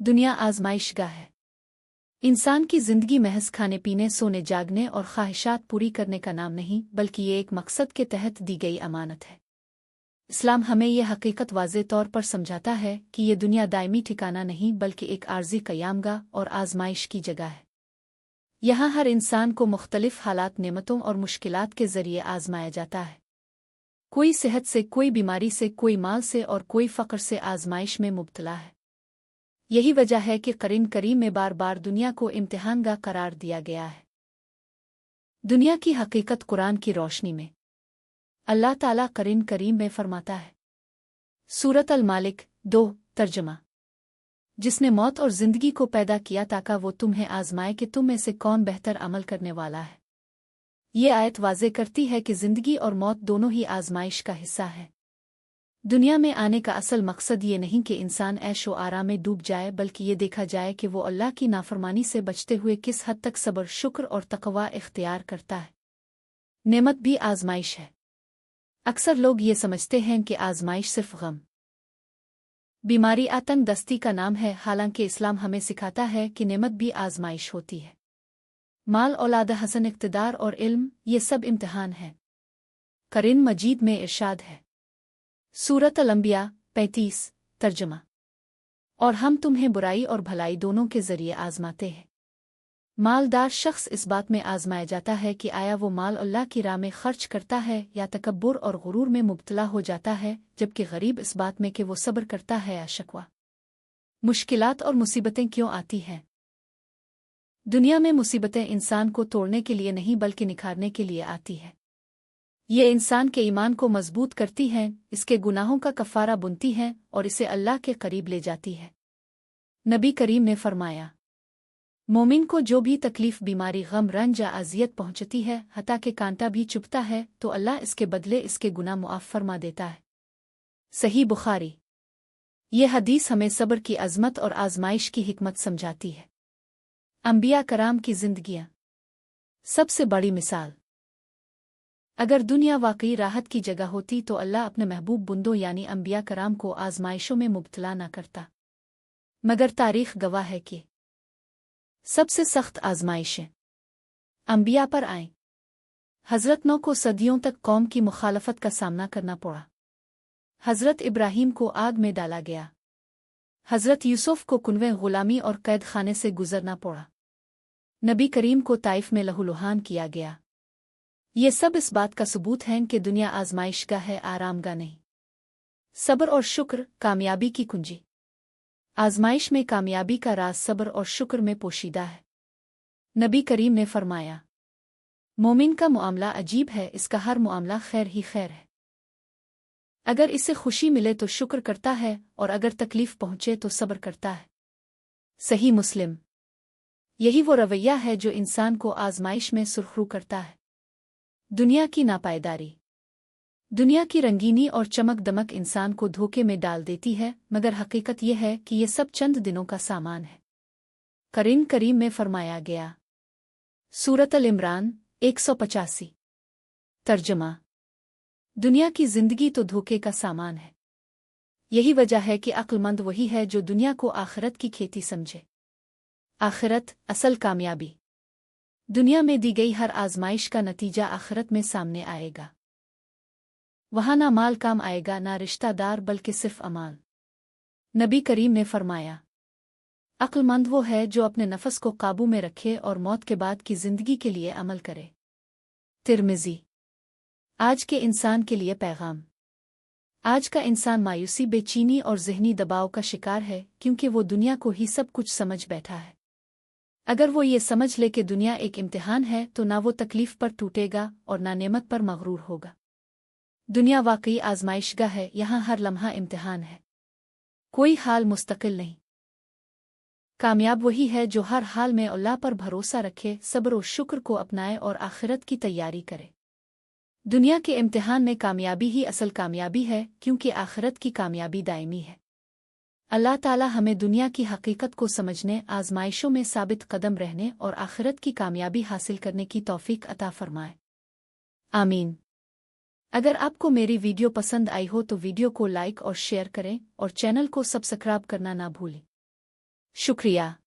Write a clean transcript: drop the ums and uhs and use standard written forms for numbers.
दुनिया आजमाइशगाह है। इंसान की जिंदगी महज खाने पीने सोने जागने और ख्वाहिशात पूरी करने का नाम नहीं, बल्कि ये एक मकसद के तहत दी गई अमानत है। इस्लाम हमें यह हकीकत वाज़े तौर पर समझाता है कि ये दुनिया दायमी ठिकाना नहीं, बल्कि एक आर्जी क़यामगाह और आजमाइश की जगह है। यहाँ हर इंसान को मुख्तलिफ हालात, नेमतों और मुश्किलात के ज़रिए आजमाया जाता है। कोई सेहत से, कोई बीमारी से, कोई माल से और कोई फ़क्र से आजमाइश में मुब्तला है। यही वजह है कि कुरान करीम में बार बार दुनिया को इम्तिहानगाह करार दिया गया है। दुनिया की हकीकत कुरान की रोशनी में अल्लाह ताला कुरान करीम में फरमाता है, सूरत अल मालिक 2 तर्जमा, जिसने मौत और जिंदगी को पैदा किया ताकि वो तुम्हें आजमाए कि तुम में से कौन बेहतर अमल करने वाला है। ये आयत वाज़े करती है कि जिंदगी और मौत दोनों ही आजमाइश का हिस्सा है। दुनिया में आने का असल मकसद ये नहीं कि इंसान ऐशो आराम में डूब जाए, बल्कि ये देखा जाए कि वो अल्लाह की नाफरमानी से बचते हुए किस हद तक सब्र, शुक्र और तकवा इख्तियार करता है। नेमत भी आजमाइश है। अक्सर लोग ये समझते हैं कि आजमाइश सिर्फ गम, बीमारी, आतंक दस्ती का नाम है, हालांकि इस्लाम हमें सिखाता है कि नेमत भी आजमाइश होती है। माल, औलाद, हसन, इक़्तिदार और इल्म, ये सब इम्तिहान है। कुरान मजीद में इरशाद है, सूरत अल-अंबिया 35 तर्जमा, और हम तुम्हें बुराई और भलाई दोनों के जरिए आजमाते हैं। मालदार शख्स इस बात में आजमाया जाता है कि आया वो माल अल्लाह की राह में खर्च करता है या तकब्बुर और गुरूर में मुब्तला हो जाता है, जबकि गरीब इस बात में कि वो सब्र करता है या शिकवा। मुश्किलात और मुसीबतें क्यों आती हैं? दुनिया में मुसीबतें इंसान को तोड़ने के लिए नहीं, बल्कि निखारने के लिए आती है। ये इंसान के ईमान को मजबूत करती हैं, इसके गुनाहों का कफ़ारा बुनती हैं और इसे अल्लाह के करीब ले जाती है। नबी करीम ने फरमाया, मोमिन को जो भी तकलीफ, बीमारी, गम, रंज या अजियत पहुंचती है, हत्ता के कांटा भी चुभता है, तो अल्लाह इसके बदले इसके गुनाह मुआफ़ फरमा देता है। सही बुखारी। ये हदीस हमें सब्र की अज़मत और आजमाइश की हिकमत समझाती है। अंबिया कराम की जिंदगियां सबसे बड़ी मिसाल। अगर दुनिया वाकई राहत की जगह होती तो अल्लाह अपने महबूब बुंदों यानी अंबिया कराम को आजमाइशों में मुब्तला न करता। मगर तारीख गवाह है कि सबसे सख्त आजमाइशें अंबिया पर आईं। हज़रत नूह को सदियों तक कौम की मुखालफत का सामना करना पड़ा। हज़रत इब्राहीम को आग में डाला गया। हज़रत यूसुफ को कुनवे गुलामी और कैद खाने से गुजरना पड़ा। नबी करीम को ताइफ में लहूलुहान किया गया। ये सब इस बात का सबूत हैं कि दुनिया आजमाइशगाह है, आरामगाह नहीं। सब्र और शुक्र कामयाबी की कुंजी। आजमाइश में कामयाबी का राज सब्र और शुक्र में पोशीदा है। नबी करीम ने फरमाया, मोमिन का मामला अजीब है, इसका हर मामला खैर ही खैर है। अगर इसे खुशी मिले तो शुक्र करता है और अगर तकलीफ पहुंचे तो सब्र करता है। सही मुस्लिम। यही वो रवैया है जो इंसान को आजमाइश में सुरखरू करता है। दुनिया की नापायदारी, दुनिया की रंगीनी और चमक दमक इंसान को धोखे में डाल देती है, मगर हकीकत यह है कि ये सब चंद दिनों का सामान है। कुरान करीम में फरमाया गया, सूरत अल इमरान 185 तर्जमा, दुनिया की जिंदगी तो धोखे का सामान है। यही वजह है कि अक्लमंद वही है जो दुनिया को आखिरत की खेती समझे। आखिरत असल कामयाबी। दुनिया में दी गई हर आजमाइश का नतीजा आखिरत में सामने आएगा। वहां ना माल काम आएगा, ना रिश्तेदार, बल्कि सिर्फ अमाल। नबी करीम ने फरमाया, अक्लमंद वो है जो अपने नफस को काबू में रखे और मौत के बाद की जिंदगी के लिए अमल करे। तिर्मिज़ी। आज के इंसान के लिए पैगाम। आज का इंसान मायूसी, बेचैनी और ज़हनी दबाव का शिकार है, क्योंकि वो दुनिया को ही सब कुछ समझ बैठा है। अगर वो ये समझ ले कि दुनिया एक इम्तिहान है, तो ना वो तकलीफ पर टूटेगा और ना नेमत पर मगरूर होगा। दुनिया वाकई आजमाइशगाह है, यहाँ हर लम्हा इम्तिहान है। कोई हाल मुस्तकिल नहीं। कामयाब वही है जो हर हाल में अल्लाह पर भरोसा रखे, सब्र और शुक्र को अपनाए और आखिरत की तैयारी करे। दुनिया के इम्तिहान में कामयाबी ही असल कामयाबी है, क्योंकि आखिरत की कामयाबी दायमी है। अल्लाह ताला हमें दुनिया की हकीकत को समझने, आजमाइशों में साबित कदम रहने और आखिरत की कामयाबी हासिल करने की तौफीक अता फरमाए। आमीन। अगर आपको मेरी वीडियो पसंद आई हो तो वीडियो को लाइक और शेयर करें और चैनल को सब्सक्राइब करना ना भूलें। شکریہ۔